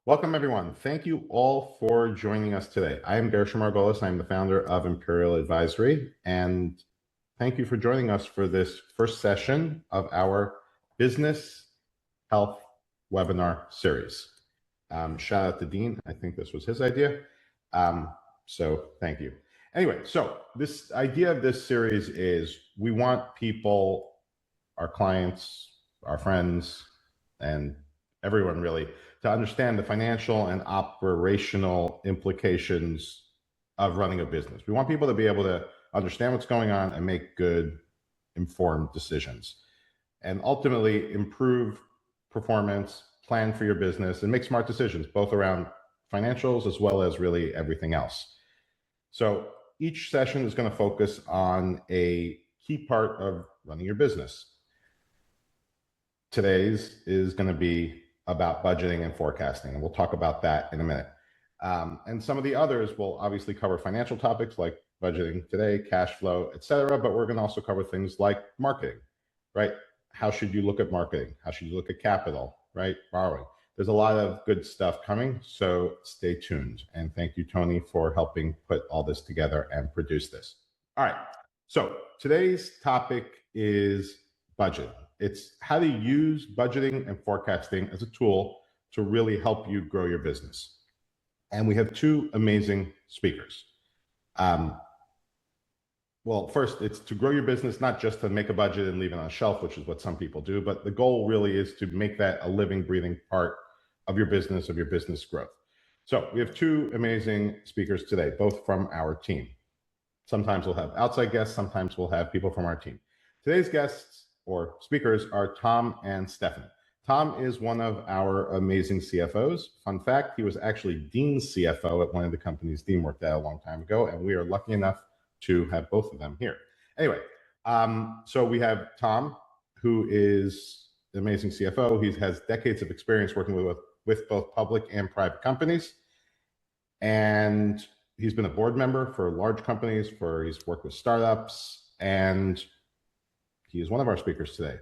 Welcome, everyone. Thank you all for joining us today. I am Gershom Margolis. I'm the founder of Imperial Advisory, and thank you for joining us for this first session of our Business Health webinar series. Shout out to Dean. I think this was his idea. So thank you. Anyway, so this idea of this series is we want people, our clients, our friends, and everyone really, to understand the financial and operational implications of running a business. We want people to be able to understand what's going on and make good, informed decisions, and ultimately improve performance, plan for your business, and make smart decisions, both around financials as well as really everything else. So each session is going to focus on a key part of running your business. Today's is going to be about budgeting and forecasting, and we'll talk about that in a minute. And some of the others will obviously cover financial topics like budgeting today, cash flow, etc. But we're going to also cover things like marketing, right? How should you look at marketing? How should you look at capital, right? Borrowing. There's a lot of good stuff coming, so stay tuned. And thank you, Tony, for helping put all this together and produce this. All right, so today's topic is budget. It's how to use budgeting and forecasting as a tool to really help you grow your business. And we have two amazing speakers. Well, first, it's to grow your business, not just to make a budget and leave it on a shelf, which is what some people do, but the goal really is to make that a living, breathing part of your business growth. So we have two amazing speakers today, both from our team. Sometimes we'll have outside guests, sometimes we'll have people from our team. Today's guests or speakers are Tom and Stephanie. Tom is one of our amazing CFOs. Fun fact, he was actually Dean's CFO at one of the companies Dean worked at a long time ago, and we are lucky enough to have both of them here. Anyway, so we have Tom, who is an amazing CFO. He has decades of experience working with both public and private companies. And he's been a board member for large companies, he's worked with startups, and he is one of our speakers today.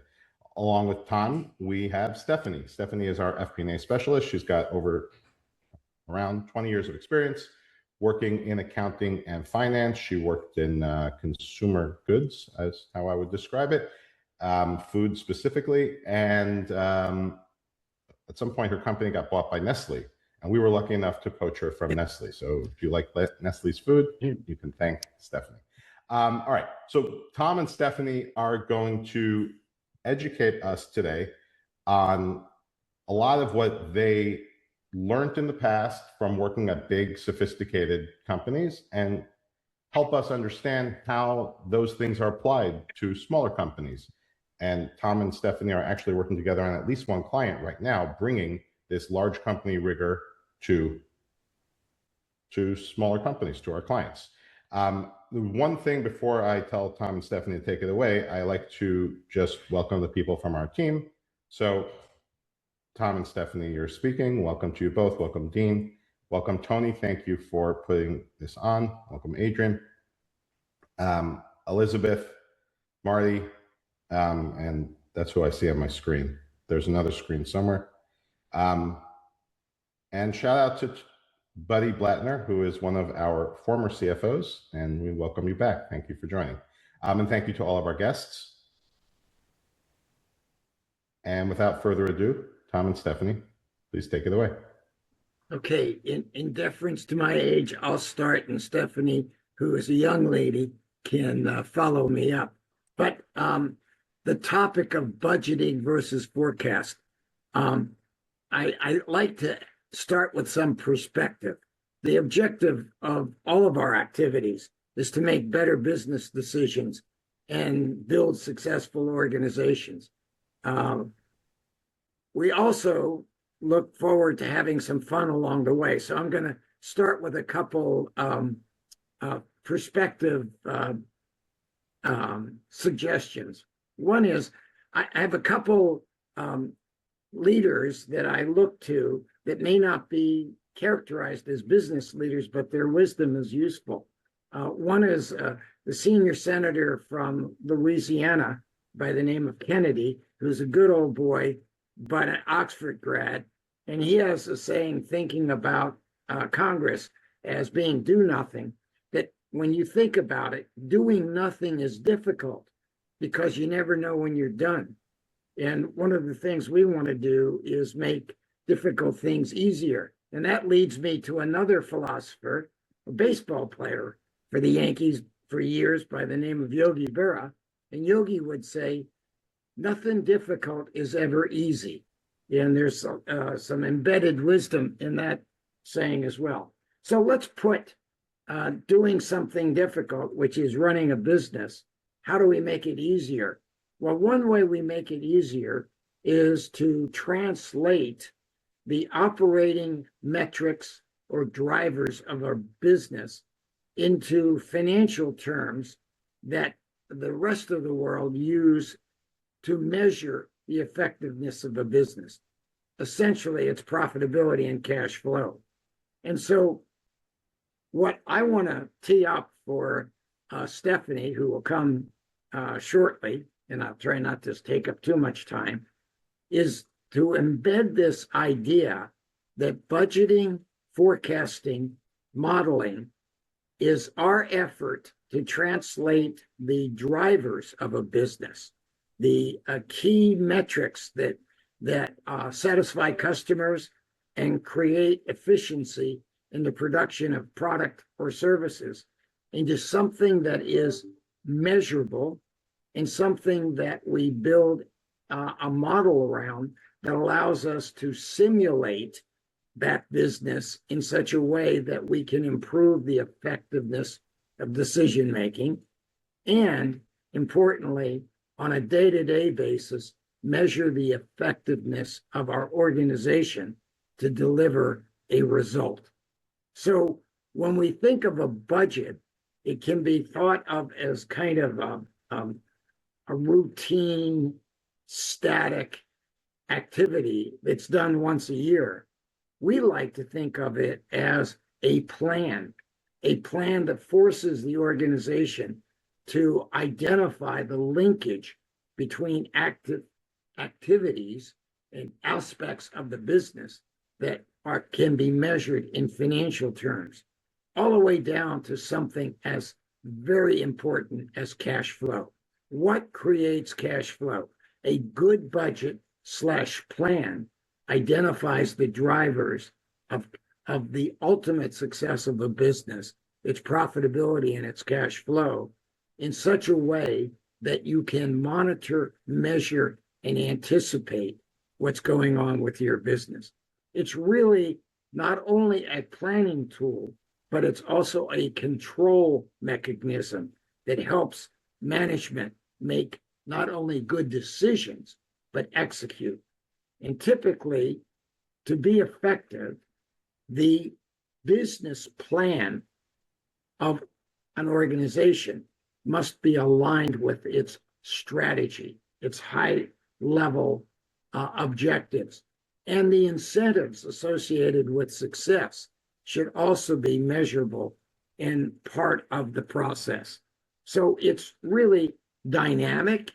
Along with Tom, we have Stephanie. Stephanie is our FP&A specialist. She's got around 20 years of experience working in accounting and finance. She worked in consumer goods, as how I would describe it, food specifically. And at some point, her company got bought by Nestle. And we were lucky enough to poach her from Nestle. So if you like Nestle's food, you can thank Stephanie. All right, so Tom and Stephanie are going to educate us today on a lot of what they learned in the past from working at big, sophisticated companies and help us understand how those things are applied to smaller companies. And Tom and Stephanie are actually working together on at least one client right now, bringing this large company rigor to smaller companies, to our clients. One thing before I tell Tom and Stephanie to take it away, I like to just welcome the people from our team. So Tom and Stephanie, you're speaking. Welcome to you both. Welcome, Dean. Welcome, Tony. Thank you for putting this on. Welcome, Adrian. Elizabeth, Marty, and that's who I see on my screen. There's another screen somewhere. And shout out to Buddy Blattner, who is one of our former CFOs, and we welcome you back. Thank you for joining. And thank you to all of our guests. And without further ado, Tom and Stephanie, please take it away. Okay, in deference to my age, I'll start, and Stephanie, who is a young lady, can follow me up. But the topic of budgeting versus forecast, I like to start with some perspective. The objective of all of our activities is to make better business decisions and build successful organizations. We also look forward to having some fun along the way. So I'm going to start with a couple perspective suggestions. One is I have a couple leaders that I look to that may not be characterized as business leaders, but their wisdom is useful. One is the senior senator from Louisiana by the name of Kennedy, who's a good old boy, but an Oxford grad, And he has a saying, thinking about Congress as being do nothing, that when you think about it, doing nothing is difficult because you never know when you're done. And one of the things we want to do is make difficult things easier. And that leads me to another philosopher, a baseball player for the Yankees for years by the name of Yogi Berra. And Yogi would say, nothing difficult is ever easy. And there's some embedded wisdom in that saying as well. So let's put doing something difficult, which is running a business. How do we make it easier? Well, one way we make it easier is to translate the operating metrics or drivers of our business into financial terms that the rest of the world use to measure the effectiveness of a business. Essentially, it's profitability and cash flow. And so what I want to tee up for Stephanie, who will come shortly, and I'll try not to take up too much time, is to embed this idea that budgeting, forecasting, modeling is our effort to translate the drivers of a business, the key metrics that satisfy customers and create efficiency in the production of product or services into something that is measurable and something that we build a model around that allows us to simulate that business in such a way that we can improve the effectiveness of decision making and, importantly, on a day-to-day basis, measure the effectiveness of our organization to deliver a result. So when we think of a budget, it can be thought of as kind of a routine, static activity that's done once a year. We like to think of it as a plan that forces the organization to identify the linkage between activities and aspects of the business that can be measured in financial terms, all the way down to something as very important as cash flow. What creates cash flow? A good budget / plan identifies the drivers of the ultimate success of a business, its profitability and its cash flow, in such a way that you can monitor, measure, and anticipate what's going on with your business. It's really not only a planning tool, but it's also a control mechanism that helps management make not only good decisions, but execute. And typically, to be effective, the business plan of an organization must be aligned with its strategy, its high-level objectives, and the incentives associated with success should also be measurable and part of the process. So it's really dynamic,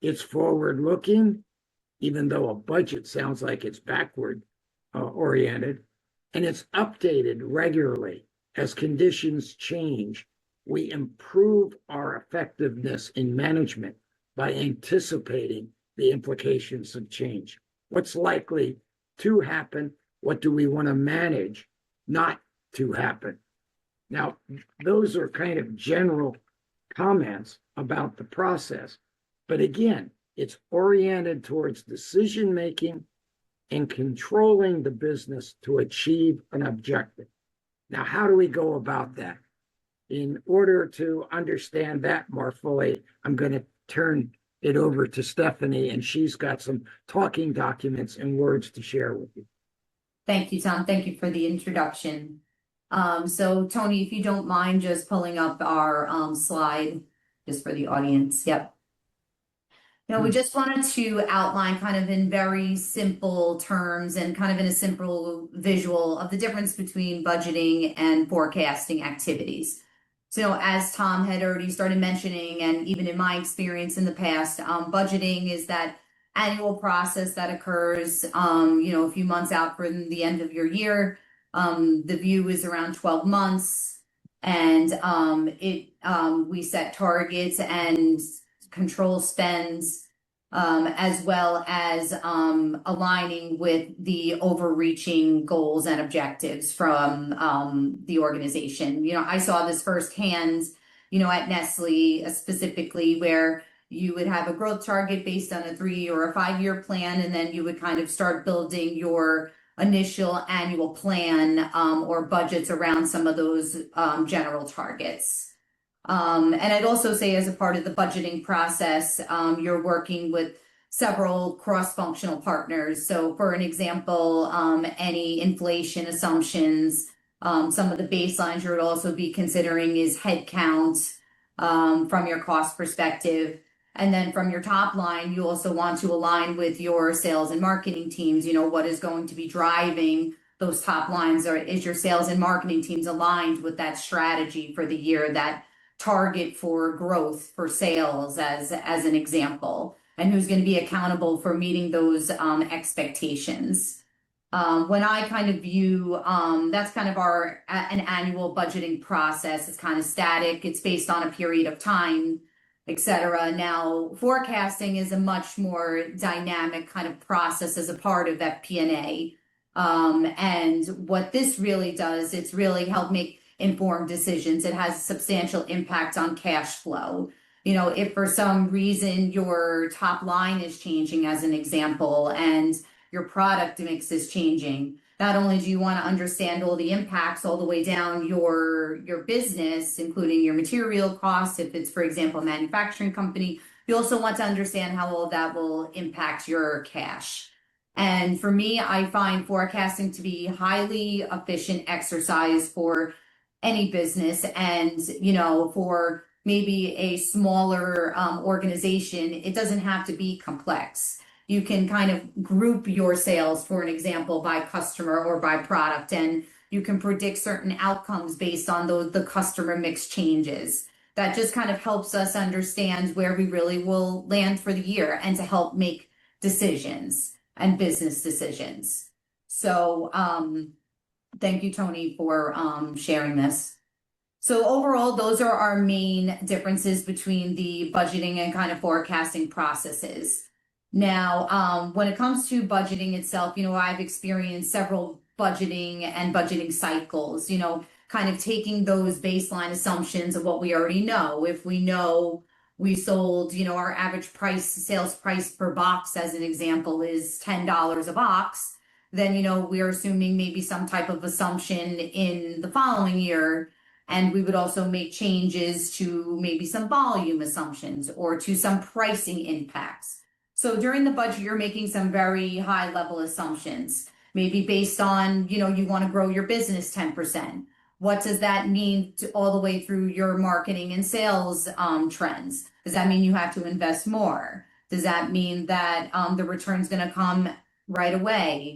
it's forward-looking, even though a budget sounds like it's backward oriented, and it's updated regularly as conditions change. We improve our effectiveness in management by anticipating the implications of change. What's likely to happen? What do we want to manage not to happen? Now, those are kind of general comments about the process. But again, it's oriented towards decision making and controlling the business to achieve an objective. Now, how do we go about that? In order to understand that more fully, I'm going to turn it over to Stephanie, and she's got some talking documents and words to share with you. Thank you, Tom. Thank you for the introduction. So Tony, if you don't mind just pulling up our slide just for the audience. Yep. We just wanted to outline kind of in very simple terms and kind of in a simple visual of the difference between budgeting and forecasting activities. So as Tom had already started mentioning, and even in my experience in the past, budgeting is that annual process that occurs, a few months out from the end of your year. The view is around 12 months, and we set targets and control spends, as well as aligning with the overreaching goals and objectives from the organization. I saw this firsthand, at Nestle specifically, where you would have a growth target based on a 3 or a 5 year plan, and then you would kind of start building your initial annual plan or budgets around some of those general targets. And I'd also say, as a part of the budgeting process, you're working with several cross-functional partners. So for an example, any inflation assumptions, some of the baselines you would also be considering is headcount from your cost perspective. And then from your top line, you also want to align with your sales and marketing teams. What is going to be driving those top lines, or is your sales and marketing teams aligned with that strategy for the year, that target for growth for sales as an example, and who's going to be accountable for meeting those expectations. When I kind of view, that's kind of an annual budgeting process. It's kind of static. It's based on a period of time, etc. Now, forecasting is a much more dynamic kind of process as a part of FP&A. And what this really does, it's really help make informed decisions. It has a substantial impact on cash flow. If for some reason your top line is changing, as an example, and your product mix is changing, not only do you want to understand all the impacts all the way down your business, including your material costs, if it's, for example, a manufacturing company, you also want to understand how all of that will impact your cash. And for me, I find forecasting to be highly efficient exercise for any business. And, for maybe a smaller organization, it doesn't have to be complex. You can kind of group your sales, for an example, by customer or by product, and you can predict certain outcomes based on the customer mix changes. That just kind of helps us understand where we really will land for the year, and to help make decisions and business decisions. So thank you, Tony, for sharing this. So overall, those are our main differences between the budgeting and kind of forecasting processes. Now, when it comes to budgeting itself, I've experienced several budgeting and budgeting cycles, kind of taking those baseline assumptions of what we already know. If we know we sold, our average sales price per box, as an example, is $10 a box, then, we're assuming maybe some type of assumption in the following year. And we would also make changes to maybe some volume assumptions or to some pricing impacts. So during the budget, you're making some very high level assumptions, maybe based on, you want to grow your business 10%. What does that mean all the way through your marketing and sales trends? Does that mean you have to invest more? Does that mean that the return's going to come right away?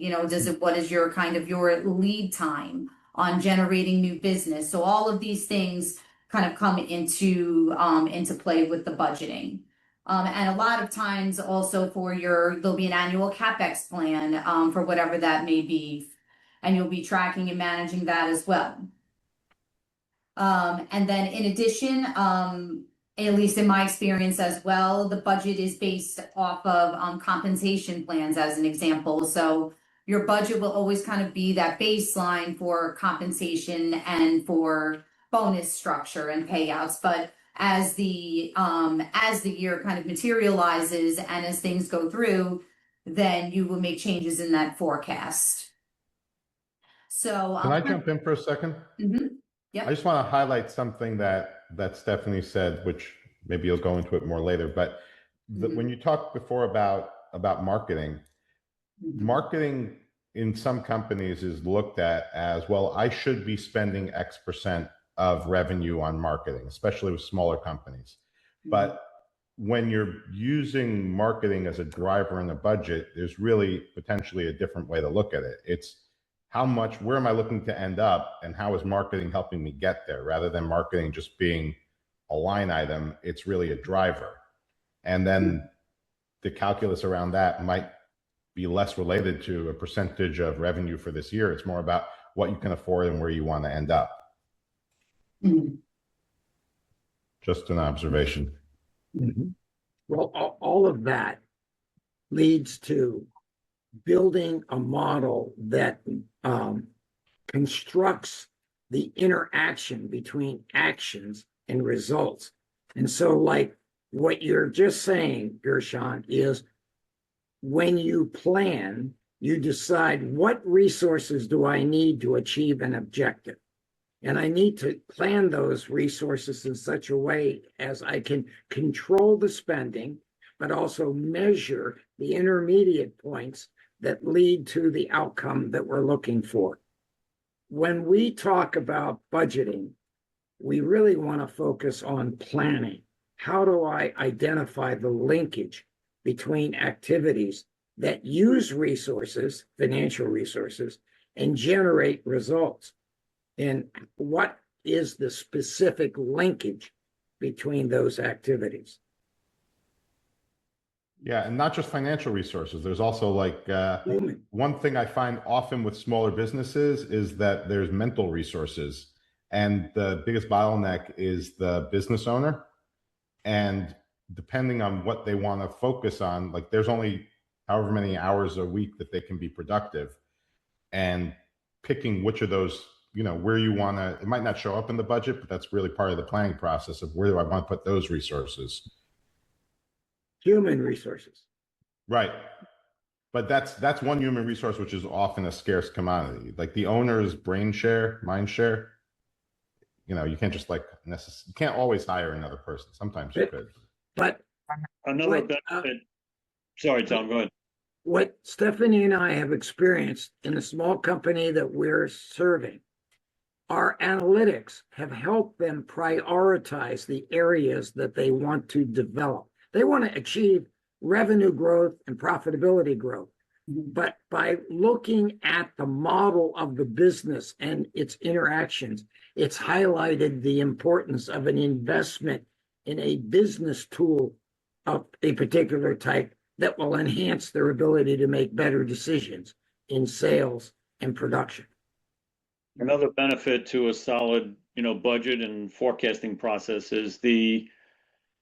What is your your lead time on generating new business? So all of these things kind of come into play with the budgeting. And a lot of times also there'll be an annual CapEx plan for whatever that may be, and you'll be tracking and managing that as well. And then in addition, at least in my experience as well, the budget is based off of compensation plans, as an example. So your budget will always kind of be that baseline for compensation and for bonus structure and payouts. But as the year kind of materializes and as things go through, then you will make changes in that forecast. So can I jump in for a second? Mm-hmm. Yep. I just want to highlight something that Stephanie said, which maybe you'll go into it more later. But when you talked before about marketing, marketing in some companies is looked at as, well, I should be spending X% of revenue on marketing, especially with smaller companies. But when you're using marketing as a driver in a budget, there's really potentially a different way to look at it. It's where am I looking to end up, and how is marketing helping me get there, rather than marketing just being a line item. It's really a driver. And then the calculus around that might be less related to a percentage of revenue for this year. It's more about what you can afford and where you want to end up. Mhm. Just an observation. Well, all of that leads to building a model that constructs the interaction between actions and results. And so, like what you're just saying, Gershon, is when you plan, you decide what resources do I need to achieve an objective. And I need to plan those resources in such a way as I can control the spending, but also measure the intermediate points that lead to the outcome that we're looking for. When we talk about budgeting, we really want to focus on planning. How do I identify the linkage between activities that use resources, financial resources, and generate results? And what is the specific linkage between those activities? Yeah, and not just financial resources. There's also like one thing I find often with smaller businesses is that there's mental resources. And the biggest bottleneck is the business owner. And depending on what they want to focus on, like there's only however many hours a week that they can be productive. And picking which of those, where you want to, it might not show up in the budget, but that's really part of the planning process of where do I want to put those resources. Human resources. Right. But that's one human resource, which is often a scarce commodity. Like the owner's brain share, mind share, you can't just you can't always hire another person. Sometimes you could. But another benefit. Sorry, Tom, go ahead. What Stephanie and I have experienced in the small company that we're serving, our analytics have helped them prioritize the areas that they want to develop. They want to achieve revenue growth and profitability growth. But by looking at the model of the business and its interactions, it's highlighted the importance of an investment in a business tool of a particular type that will enhance their ability to make better decisions in sales and production. Another benefit to a solid, budget and forecasting process is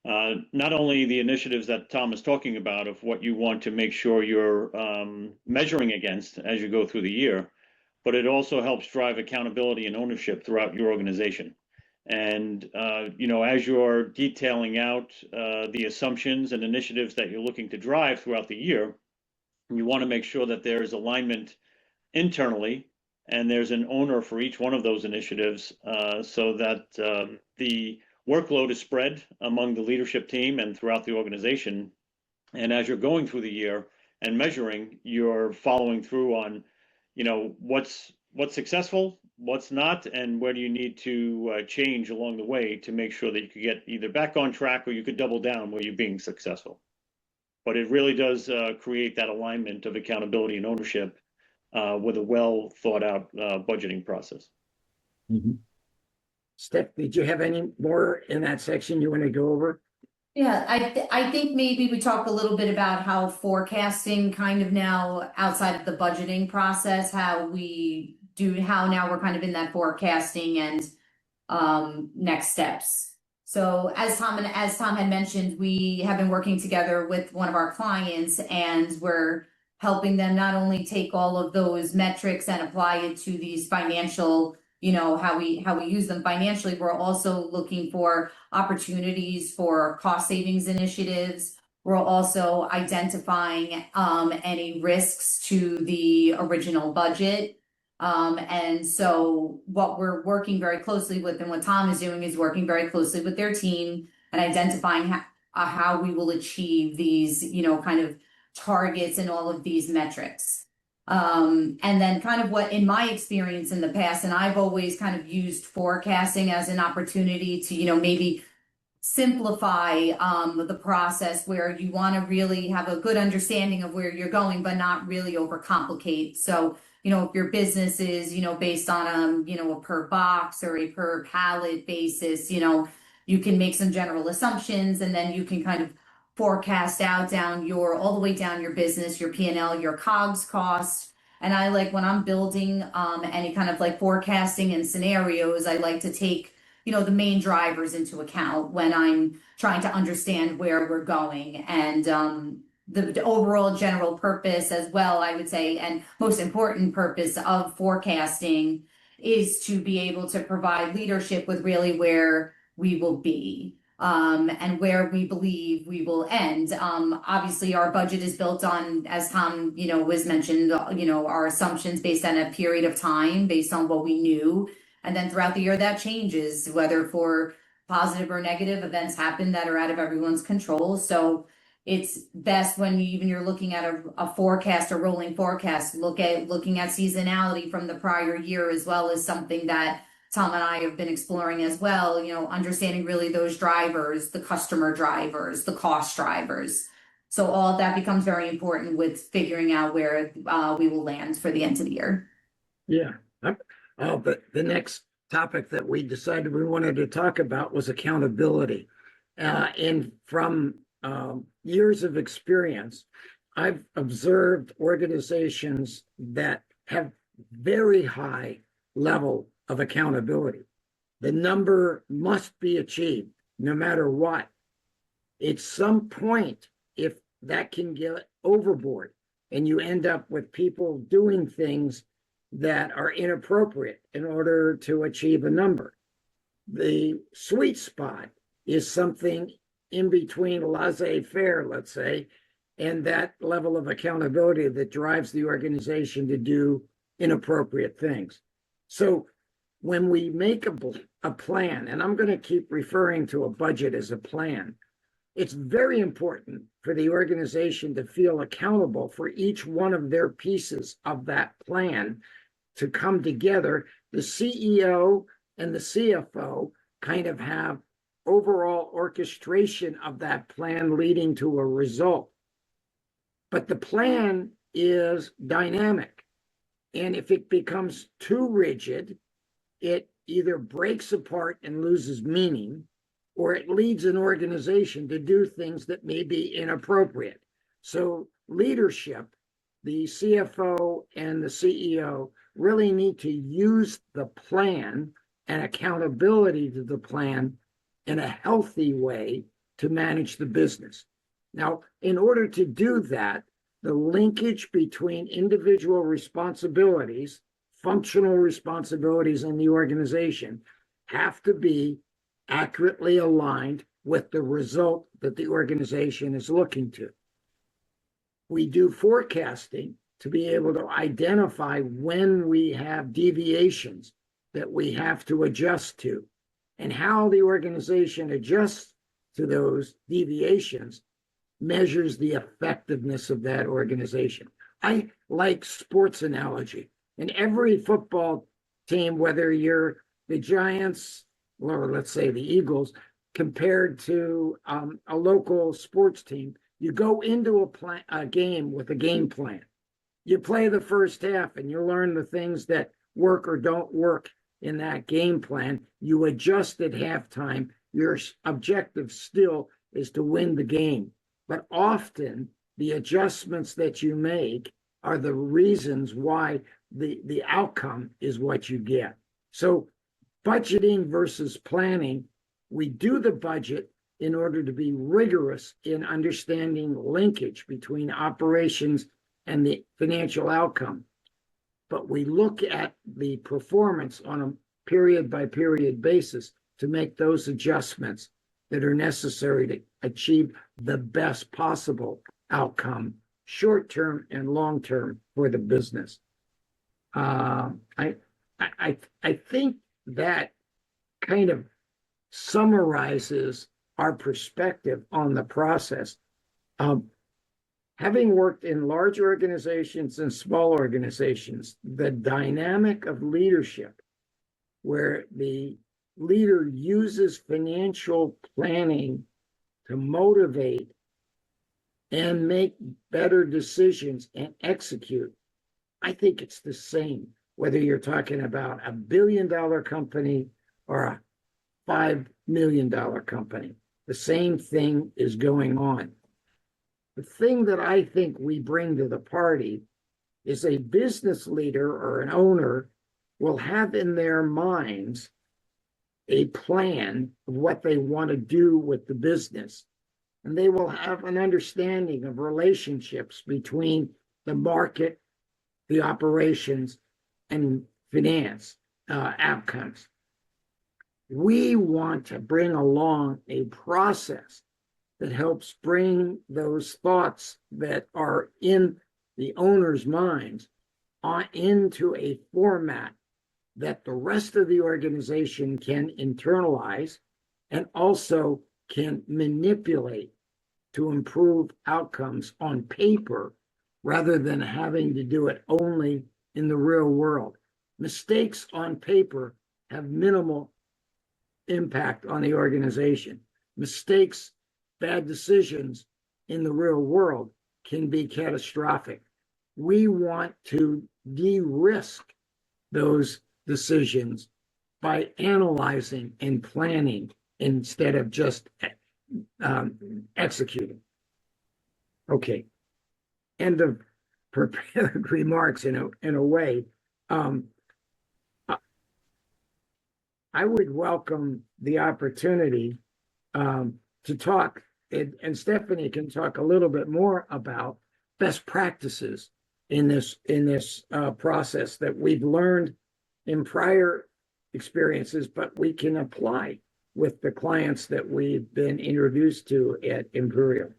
not only the initiatives that Tom is talking about of what you want to make sure you're measuring against as you go through the year, but it also helps drive accountability and ownership throughout your organization. And, as you're detailing out the assumptions and initiatives that you're looking to drive throughout the year, you want to make sure that there's alignment internally and there's an owner for each one of those initiatives so that the workload is spread among the leadership team and throughout the organization. And as you're going through the year and measuring, you're following through on, what's successful, what's not, and where do you need to change along the way to make sure that you could get either back on track or you could double down where you're being successful. But it really does create that alignment of accountability and ownership with a well thought out budgeting process. Steph, did you have any more in that section you want to go over? Yeah, I think maybe we talk a little bit about how forecasting kind of now outside of the budgeting process, how now we're kind of in that forecasting and next steps. So as Tom had mentioned, we have been working together with one of our clients and we're helping them not only take all of those metrics and apply it to these financial, how we use them financially. We're also looking for opportunities for cost savings initiatives. We're also identifying any risks to the original budget. And so what we're working very closely with and what Tom is doing is working very closely with their team and identifying how we will achieve these, kind of targets and all of these metrics. And then kind of what in my experience in the past, and I've always kind of used forecasting as an opportunity to, maybe simplify the process where you want to really have a good understanding of where you're going, but not really overcomplicate. So, if your business is, based on, a per box or a per pallet basis, you can make some general assumptions and then you can kind of forecast out down your, all the way down your business, your P&L, your COGS cost. And I like when I'm building any kind of like forecasting and scenarios, I like to take, you know, the main drivers into account when I'm trying to understand where we're going. And the overall general purpose as well, I would say, and most important purpose of forecasting is to be able to provide leadership with really where we will be. And where we believe we will end. Obviously, our budget is built on, as Tom, you know, was mentioned, you know, our assumptions based on a period of time, based on what we knew. And then throughout the year, that changes, whether for positive or negative events happen that are out of everyone's control. So it's best when you're looking at a forecast, a rolling forecast, looking at seasonality from the prior year, as well as something that Tom and I have been exploring as well, you know, understanding really those drivers, the customer drivers, the cost drivers. So all of that becomes very important with figuring out where we will land for the end of the year. Yeah. But the next topic that we decided we wanted to talk about was accountability. And from years of experience, I've observed organizations that have very high level of accountability. The number must be achieved no matter what. At some point, if that can get overboard and you end up with people doing things that are inappropriate in order to achieve a number, the sweet spot is something in between laissez-faire, let's say, and that level of accountability that drives the organization to do inappropriate things. So when we make a plan, and I'm going to keep referring to a budget as a plan, it's very important for the organization to feel accountable for each one of their pieces of that plan to come together. The CEO and the CFO kind of have overall orchestration of that plan leading to a result. But the plan is dynamic. And if it becomes too rigid, it either breaks apart and loses meaning, or it leads an organization to do things that may be inappropriate. So leadership, the CFO and the CEO really need to use the plan and accountability to the plan in a healthy way to manage the business. Now, in order to do that, the linkage between individual responsibilities, functional responsibilities in the organization have to be accurately aligned with the result that the organization is looking to. We do forecasting to be able to identify when we have deviations that we have to adjust to, and how the organization adjusts to those deviations measures the effectiveness of that organization. I like sports analogy. In every football team, whether you're the Giants or let's say the Eagles, compared to a local sports team, you go into a game with a game plan. You play the first half and you learn the things that work or don't work in that game plan. You adjust at halftime. Your objective still is to win the game. But often the adjustments that you make are the reasons why the outcome is what you get. So budgeting versus planning, we do the budget in order to be rigorous in understanding linkage between operations and the financial outcome. But we look at the performance on a period by period basis to make those adjustments that are necessary to achieve the best possible outcome, short-term and long-term, for the business. I think that kind of summarizes our perspective on the process. Having worked in large organizations and small organizations, the dynamic of leadership, where the leader uses financial planning to motivate and make better decisions and execute, I think it's the same, whether you're talking about $1 billion company or a $5 million company. The same thing is going on. the thing that I think we bring to the party is a business leader or an owner will have in their minds a plan of what they want to do with the business. And they will have an understanding of relationships between the market, the operations, and finance outcomes. We want to bring along a process that helps bring those thoughts that are in the owner's minds into a format that the rest of the organization can internalize and also can manipulate to improve outcomes on paper rather than having to do it only in the real world. Mistakes on paper have minimal impact on the organization. Mistakes, bad decisions in the real world can be catastrophic. We want to de-risk those decisions by analyzing and planning instead of just executing. Okay. End of prepared remarks in a way. I would welcome the opportunity to talk, and Stephanie can talk a little bit more about best practices in this process that we've learned in prior experiences, but we can apply with the clients that we've been introduced to at Imperial.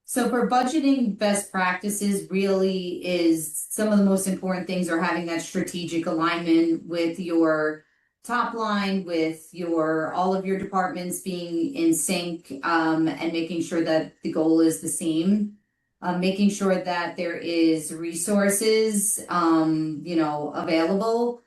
So for budgeting, best practices really is some of the most important things are having that strategic alignment with your top line, with all of your departments being in sync, and making sure that the goal is the same. Making sure that there is resources, available,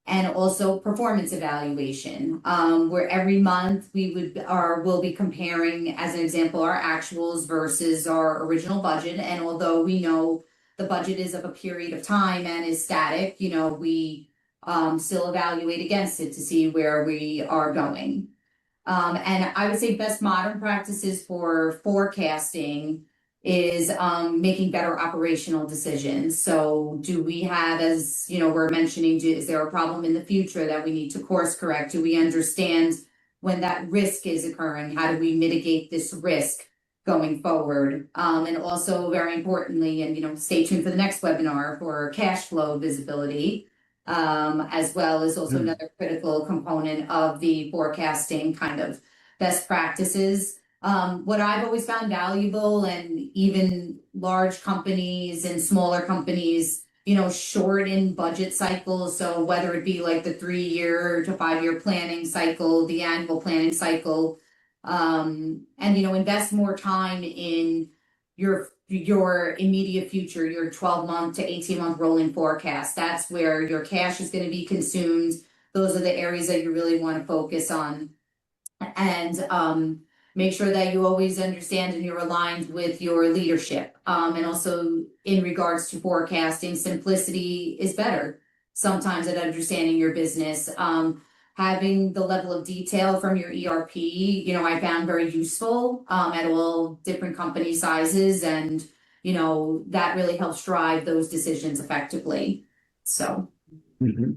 and also performance evaluation, where every month we'll be comparing, as an example, our actuals versus our original budget. And although we know the budget is of a period of time and is static, we still evaluate against it to see where we are going. And I would say best modern practices for forecasting is making better operational decisions. So do we have, as we're mentioning, is there a problem in the future that we need to course correct? Do we understand when that risk is occurring? How do we mitigate this risk going forward? And also very importantly, and stay tuned for the next webinar for cash flow visibility, as well as also another critical component of the forecasting kind of best practices. What I've always found valuable, and even large companies and smaller companies, shorten budget cycles. So whether it be like the 3-year to 5-year planning cycle, the annual planning cycle, and invest more time in your immediate future, your 12-month to 18-month rolling forecast. That's where your cash is going to be consumed. Those are the areas that you really want to focus on. And make sure that you always understand and you're aligned with your leadership. And also in regards to forecasting, simplicity is better sometimes at understanding your business. Having the level of detail from your ERP, I found very useful at all different company sizes. And, that really helps drive those decisions effectively. So. Mm-hmm.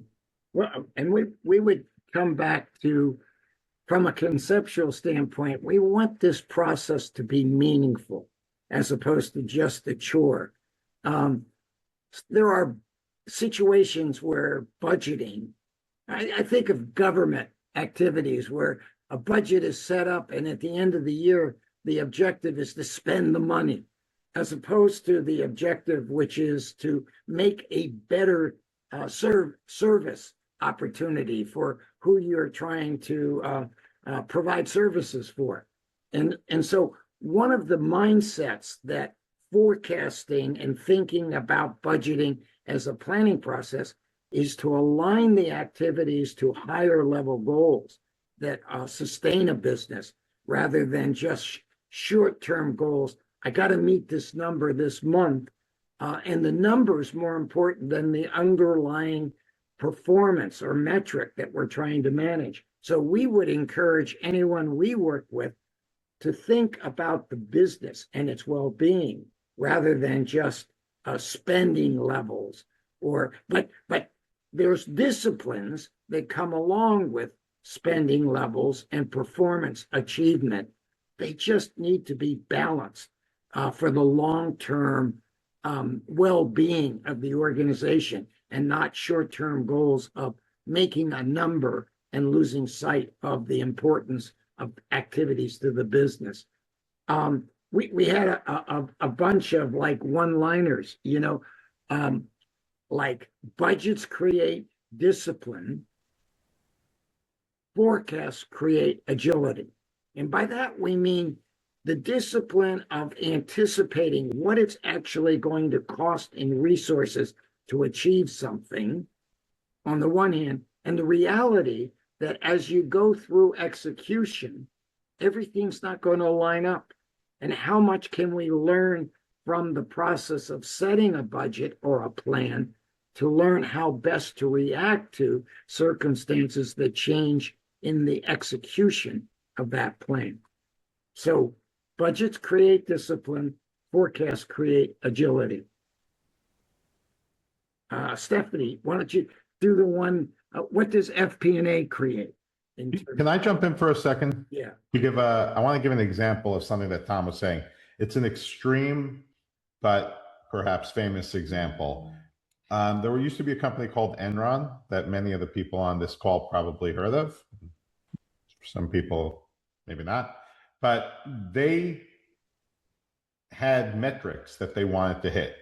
Well, and we would come back to, from a conceptual standpoint, we want this process to be meaningful as opposed to just a chore. There are situations where budgeting, I think of government activities where a budget is set up and at the end of the year, the objective is to spend the money, as opposed to the objective, which is to make a better service opportunity for who you're trying to provide services for. And so one of the mindsets that forecasting and thinking about budgeting as a planning process is to align the activities to higher level goals that sustain a business rather than just short-term goals. I got to meet this number this month, and the number is more important than the underlying performance or metric that we're trying to manage. So we would encourage anyone we work with to think about the business and its well-being rather than just spending levels but there's disciplines that come along with spending levels and performance achievement. They just need to be balanced for the long-term well-being of the organization and not short-term goals of making a number and losing sight of the importance of activities to the business. We had a bunch of like one-liners, like budgets create discipline, forecasts create agility. And by that, we mean the discipline of anticipating what it's actually going to cost in resources to achieve something on the one hand, and the reality that as you go through execution, everything's not going to line up. And how much can we learn from the process of setting a budget or a plan to learn how best to react to circumstances that change in the execution of that plan? So budgets create discipline, forecasts create agility. Stephanie, why don't you do the one, what does FP&A create? Can I jump in for a second? Yeah. I want to give an example of something that Tom was saying. It's an extreme, but perhaps famous example. There used to be a company called Enron that many of the people on this call probably heard of. Some people, maybe not, but they had metrics that they wanted to hit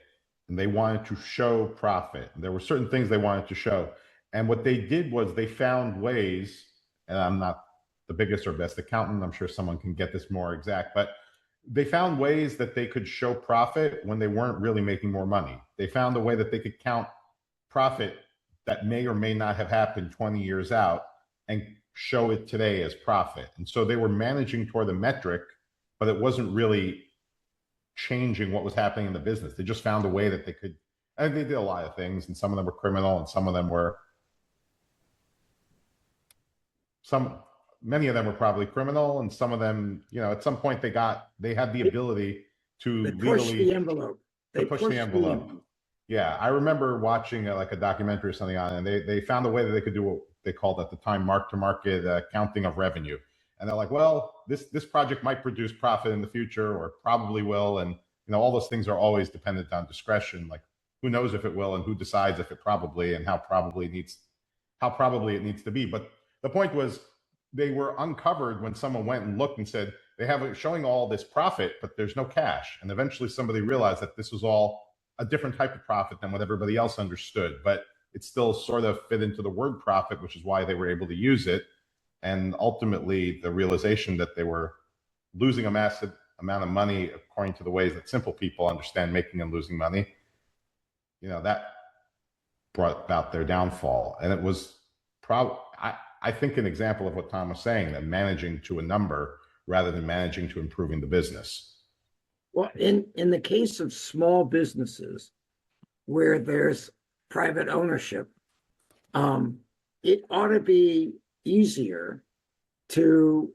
and they wanted to show profit. There were certain things they wanted to show. And what they did was they found ways, and I'm not the biggest or best accountant, I'm sure someone can get this more exact, but they found ways that they could show profit when they weren't really making more money. They found a way that they could count profit that may or may not have happened 20 years out and show it today as profit. And so they were managing toward the metric, but it wasn't really changing what was happening in the business. They just found a way that they could, and they did a lot of things, and some of them were criminal and some of them were, many of them were probably criminal, and some of them, at some point they had the ability to push the envelope. They pushed the envelope. Yeah, I remember watching like a documentary or something on it, and they found a way that they could do what they called at the time mark-to-market accounting of revenue. And they're like, well, this project might produce profit in the future, or probably will, and all those things are always dependent on discretion. Like, who knows if it will, and who decides if it probably, and how probably it needs to be. But the point was, they were uncovered when someone went and looked and said, they have it showing all this profit, but there's no cash. And eventually somebody realized that this was all a different type of profit than what everybody else understood, but it still sort of fit into the word profit, which is why they were able to use it. And ultimately the realization that they were losing a massive amount of money according to the ways that simple people understand making and losing money, that brought about their downfall. And it was I think an example of what Tom was saying, that managing to a number rather than managing to improving the business. Well, in the case of small businesses where there's private ownership, it ought to be easier to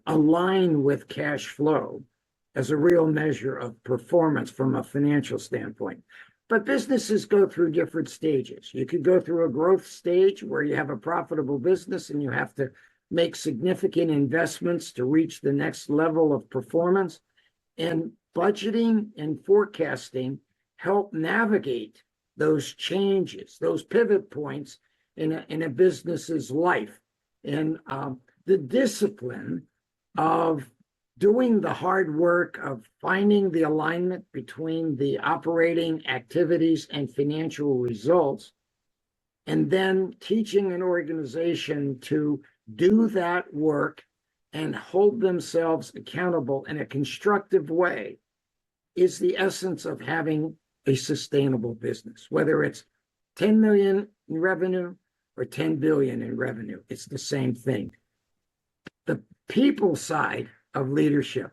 align with cash flow as a real measure of performance from a financial standpoint. But businesses go through different stages. You could go through a growth stage where you have a profitable business and you have to make significant investments to reach the next level of performance. And budgeting and forecasting help navigate those changes, those pivot points in a business's life. And the discipline of doing the hard work of finding the alignment between the operating activities and financial results, and then teaching an organization to do that work and hold themselves accountable in a constructive way is the essence of having a sustainable business. Whether it's 10 million in revenue or 10 billion in revenue, it's the same thing. The people side of leadership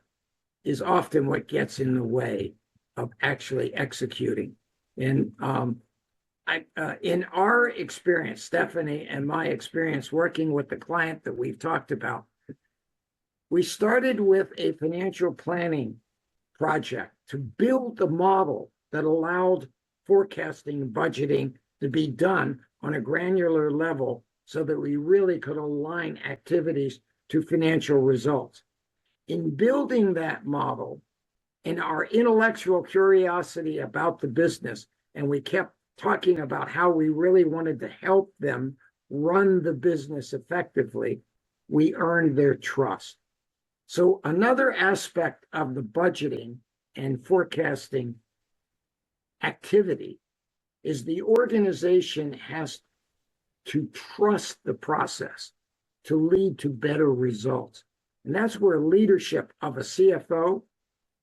is often what gets in the way of actually executing. And in our experience, Stephanie and my experience working with the client that we've talked about, We started with a financial planning project to build a model that allowed forecasting and budgeting to be done on a granular level so that we really could align activities to financial results. In building that model, and our intellectual curiosity about the business, and we kept talking about how we really wanted to help them run the business effectively, we earned their trust. So another aspect of the budgeting and forecasting activity is the organization has to trust the process to lead to better results. And that's where leadership of a CFO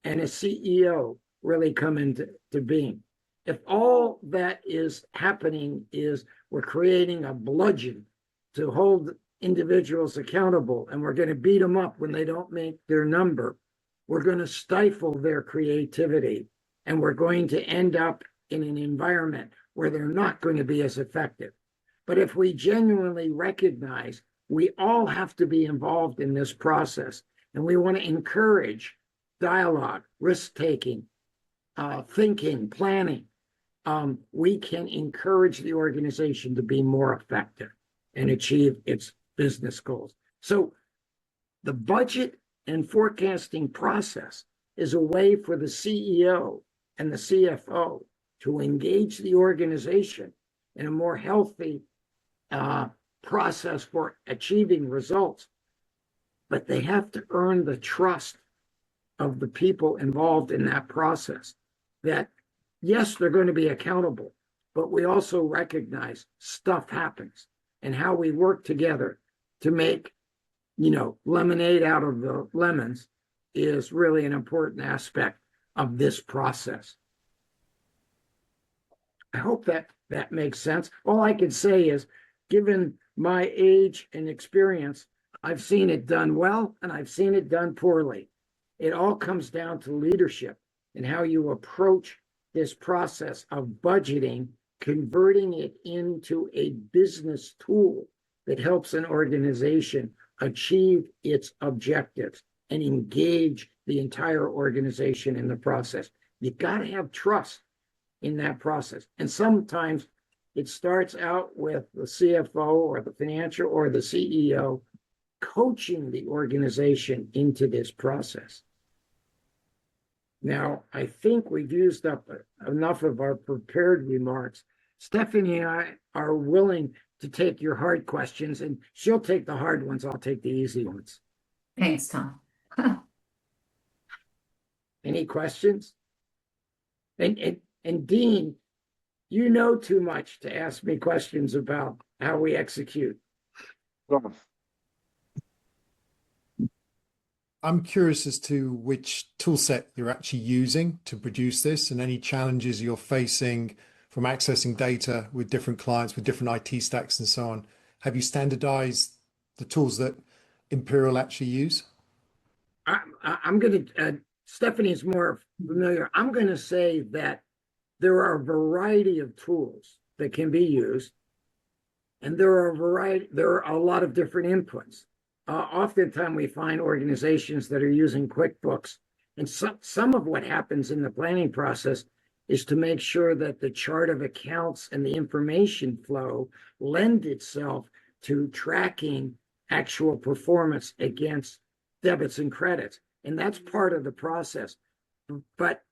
and a CEO really come into being. If all that is happening is we're creating a bludgeon to hold individuals accountable and we're going to beat them up when they don't make their number, we're going to stifle their creativity and we're going to end up in an environment where they're not going to be as effective. But if we genuinely recognize we all have to be involved in this process and we want to encourage dialogue, risk-taking, thinking, planning, we can encourage the organization to be more effective and achieve its business goals. So the budget and forecasting process is a way for the CEO and the CFO to engage the organization in a more healthy process for achieving results. But they have to earn the trust of the people involved in that process that, yes, they're going to be accountable, but we also recognize stuff happens and how we work together to make, lemonade out of the lemons is really an important aspect of this process. I hope that makes sense. All I can say is, given my age and experience, I've seen it done well and I've seen it done poorly. It all comes down to leadership and how you approach this process of budgeting, converting it into a business tool that helps an organization achieve its objectives and engage the entire organization in the process. You've got to have trust in that process. And sometimes it starts out with the CFO or the financial or the CEO coaching the organization into this process. Now, I think we've used up enough of our prepared remarks. Stephanie and I are willing to take your hard questions, and she'll take the hard ones. I'll take the easy ones. Thanks, Tom. Any questions? And Dean, you know too much to ask me questions about how we execute. I'm curious as to which tool set you're actually using to produce this and any challenges you're facing from accessing data with different clients, with different IT stacks and so on. Have you standardized the tools that Imperial actually use? I'm going to, Stephanie's more familiar. I'm going to say that there are a variety of tools that can be used, and there are a lot of different inputs. Oftentimes we find organizations that are using QuickBooks, and some of what happens in the planning process is to make sure that the chart of accounts and the information flow lend itself to tracking actual performance against debits and credits. And that's part of the process. But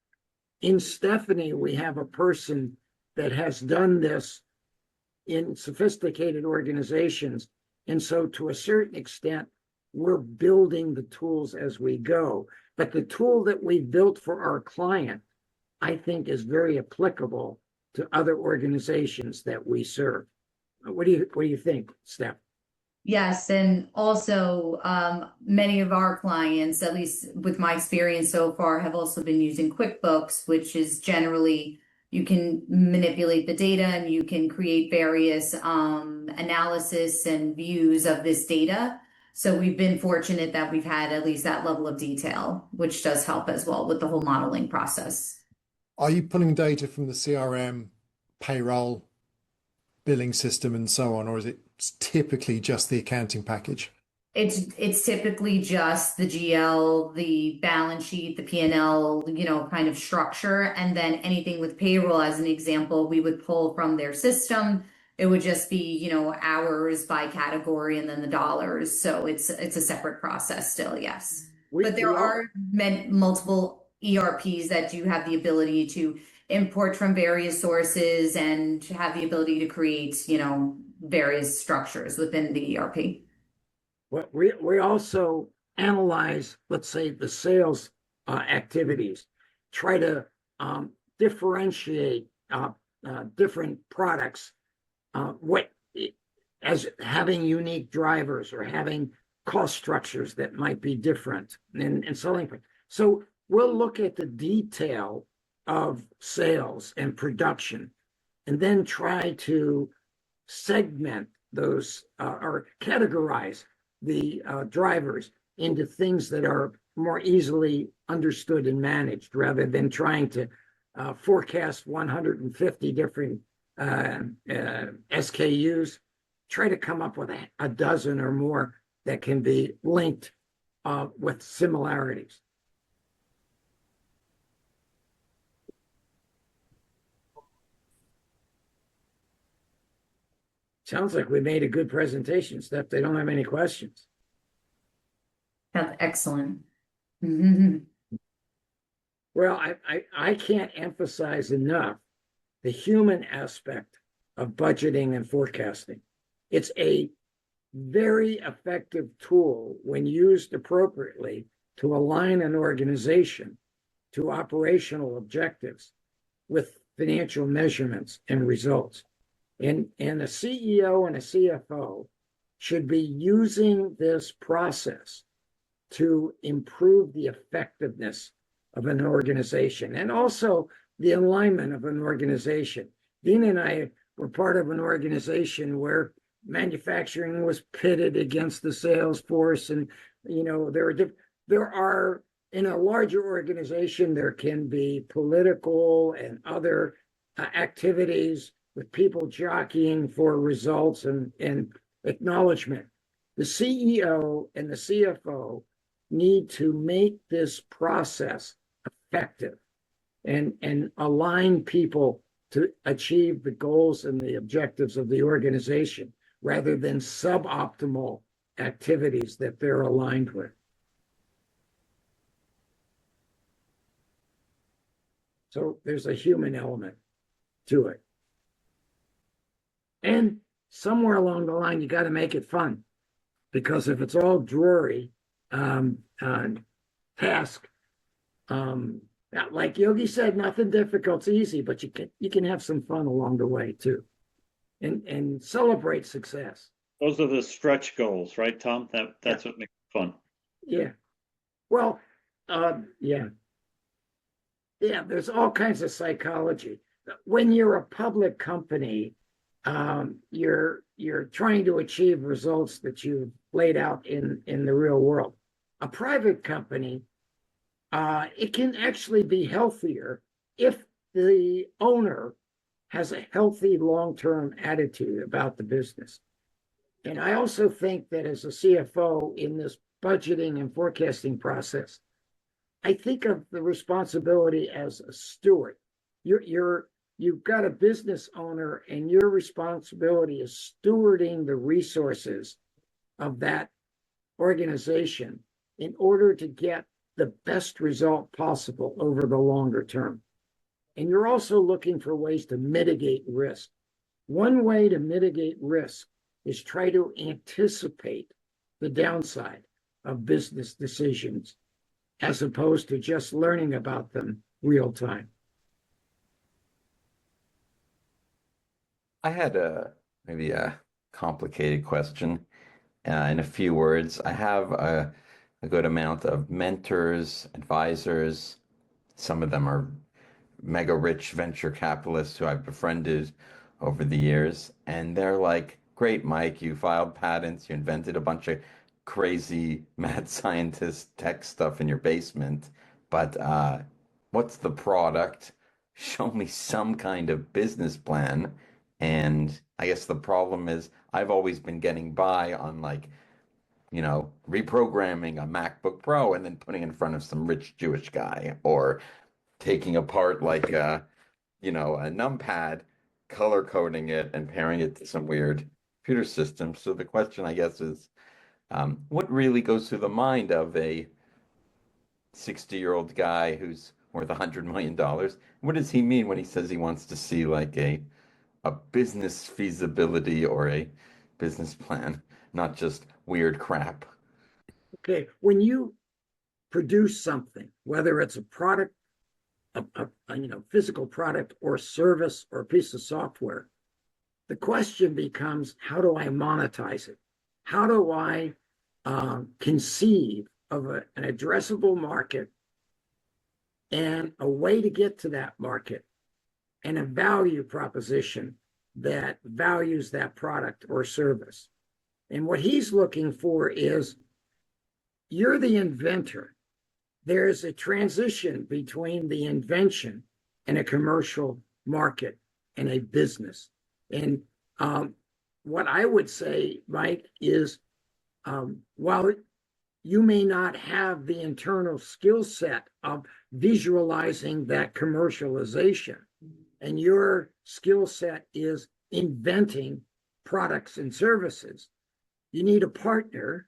in Stephanie, we have a person that has done this in sophisticated organizations. And so to a certain extent, we're building the tools as we go. But the tool that we built for our client, I think, is very applicable to other organizations that we serve. What do you think, Steph? Yes, and also many of our clients, at least with my experience so far, have also been using QuickBooks, which is generally you can manipulate the data and you can create various analysis and views of this data. So we've been fortunate that we've had at least that level of detail, which does help as well with the whole modeling process. Are you pulling data from the CRM, payroll, billing system and so on, or is it typically just the accounting package? It's typically just the GL, the balance sheet, the P&L, kind of structure, and then anything with payroll, as an example, we would pull from their system. It would just be, hours by category and then the dollars. So it's a separate process still, yes. But there are multiple ERPs that do have the ability to import from various sources and have the ability to create, various structures within the ERP. What we also analyze, let's say, the sales activities, try to differentiate different products, what as having unique drivers or having cost structures that might be different and selling. So we'll look at the detail of sales and production, and then try to segment those or categorize the drivers into things that are more easily understood and managed, rather than trying to forecast 150 different SKUs. Try to come up with a dozen or more that can be linked with similarities. Sounds like we made a good presentation, Steph. They don't have any questions. That's excellent. Well, I can't emphasize enough the human aspect of budgeting and forecasting. It's a very effective tool when used appropriately to align an organization to operational objectives with financial measurements and results. And a CEO and a CFO should be using this process to improve the effectiveness of an organization and also the alignment of an organization. Dean and I were part of an organization where manufacturing was pitted against the sales force, and there are in a larger organization there can be political and other activities with people jockeying for results and acknowledgement. The CEO and the CFO need to make this process effective and align people to achieve the goals and the objectives of the organization, rather than suboptimal activities that they're aligned with. So there's a human element to it. And somewhere along the line, you got to make it fun, because if it's all dreary task, like Yogi said, nothing difficult's easy, but you can have some fun along the way too, and celebrate success. Those are the stretch goals, right, Tom? That's what makes it fun. Yeah. Well, yeah. There's all kinds of psychology. When you're a public company, you're trying to achieve results that you've laid out in the real world. A private company, it can actually be healthier if the owner has a healthy long-term attitude about the business. And I also think that as a CFO in this budgeting and forecasting process, I think of the responsibility as a steward. You've got a business owner, and your responsibility is stewarding the resources of that organization in order to get the best result possible over the longer term. And you're also looking for ways to mitigate risk. One way to mitigate risk is try to anticipate the downside of business decisions, as opposed to just learning about them real time. I had maybe a complicated question in a few words. I have a good amount of mentors, advisors. Some of them are mega rich venture capitalists who I've befriended over the years. And they're like, great, Mike, you filed patents, you invented a bunch of crazy mad scientist tech stuff in your basement. But what's the product? Show me some kind of business plan. And I guess the problem is I've always been getting by on like reprogramming a MacBook Pro and then putting it in front of some rich Jewish guy, or taking apart like a numpad, color coding it and pairing it to some weird computer system. So the question, I guess, is what really goes through the mind of a 60-year-old guy who's worth $100 million? What does he mean when he says he wants to see like a business feasibility or a business plan, not just weird crap? Okay, when you produce something, whether it's a product, physical product or service or a piece of software, the question becomes, how do I monetize it? How do I conceive of an addressable market and a way to get to that market and a value proposition that values that product or service? And what he's looking for is, you're the inventor. There's a transition between the invention and a commercial market and a business. And what I would say, Mike, is while you may not have the internal skill set of visualizing that commercialization, and your skill set is inventing products and services, you need a partner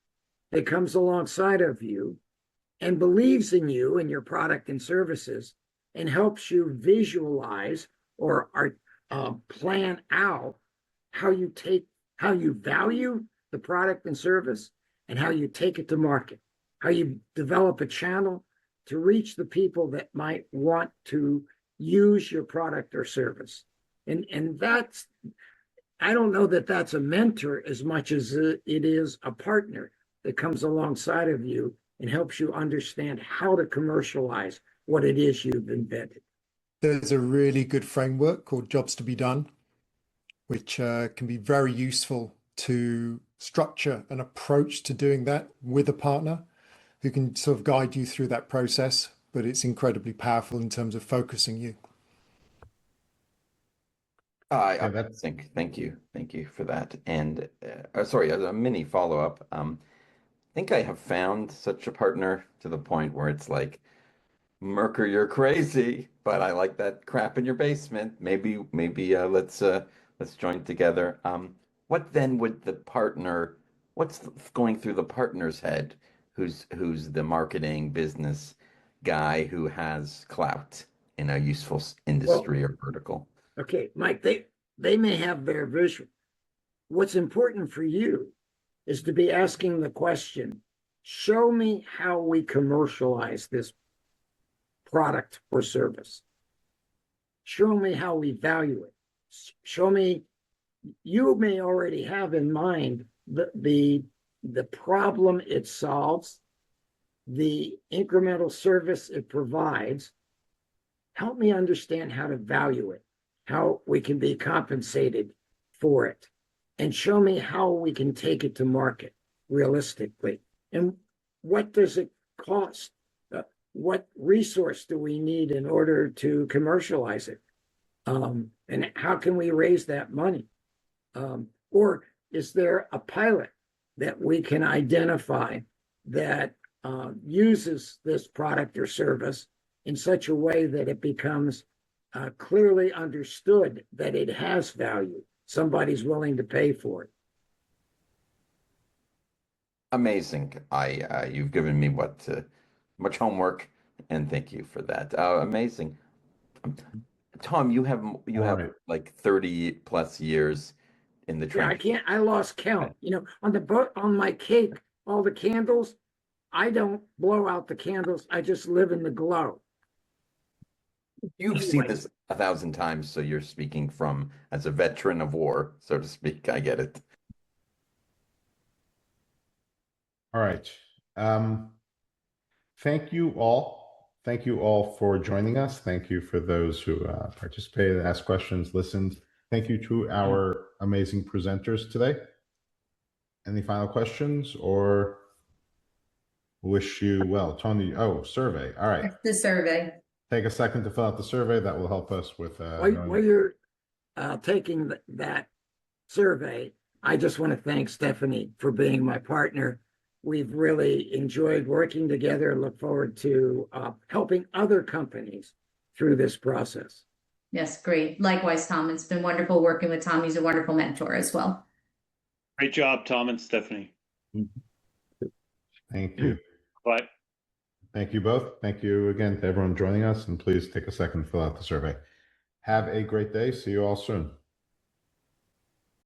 that comes alongside of you and believes in you and your product and services and helps you visualize or plan out how you value the product and service and how you take it to market, how you develop a channel to reach the people that might want to use your product or service. And that's, I don't know that that's a mentor as much as it is a partner that comes alongside of you and helps you understand how to commercialize what it is you've invented. There's a really good framework called Jobs to Be Done, which can be very useful to structure an approach to doing that with a partner who can sort of guide you through that process. But it's incredibly powerful in terms of focusing you. Thank you for that. And sorry, as a mini follow-up, I think I have found such a partner to the point where it's like, Merker, you're crazy, but I like that crap in your basement. Maybe let's join together. What then would the partner? What's going through the partner's head? Who's the marketing business guy who has clout in a useful industry or vertical? Okay, Mike, they may have their vision. What's important for you is to be asking the question, show me how we commercialize this product or service. Show me how we value it. Show me, you may already have in mind the problem it solves, the incremental service it provides. Help me understand how to value it, how we can be compensated for it, and show me how we can take it to market realistically. And what does it cost? What resource do we need in order to commercialize it? And how can we raise that money? Or is there a pilot that we can identify that uses this product or service in such a way that it becomes clearly understood that it has value? Somebody's willing to pay for it. Amazing. You've given me much homework, and thank you for that. Amazing. Tom, you have right. like 30 plus years in the training. I lost count. On my cake, all the candles, I don't blow out the candles. I just live in the glow. You've seen this 1,000 times, so you're speaking from as a veteran of war, so to speak. I get it. All right. Thank you all. Thank you all for joining us. Thank you for those who participated, asked questions, listened. Thank you to our amazing presenters today. Any final questions or wish you well? Tony, survey. All right. The survey. Take a second to fill out the survey. That will help us with While you're taking that survey, I just want to thank Stephanie for being my partner. we've really enjoyed working together and look forward to helping other companies through this process. Yes, great. Likewise, Tom, it's been wonderful working with Tom. He's a wonderful mentor as well. Great job, Tom and Stephanie. Thank you. Bye. Thank you both. Thank you again to everyone joining us, and please take a second to fill out the survey. Have a great day. See you all soon.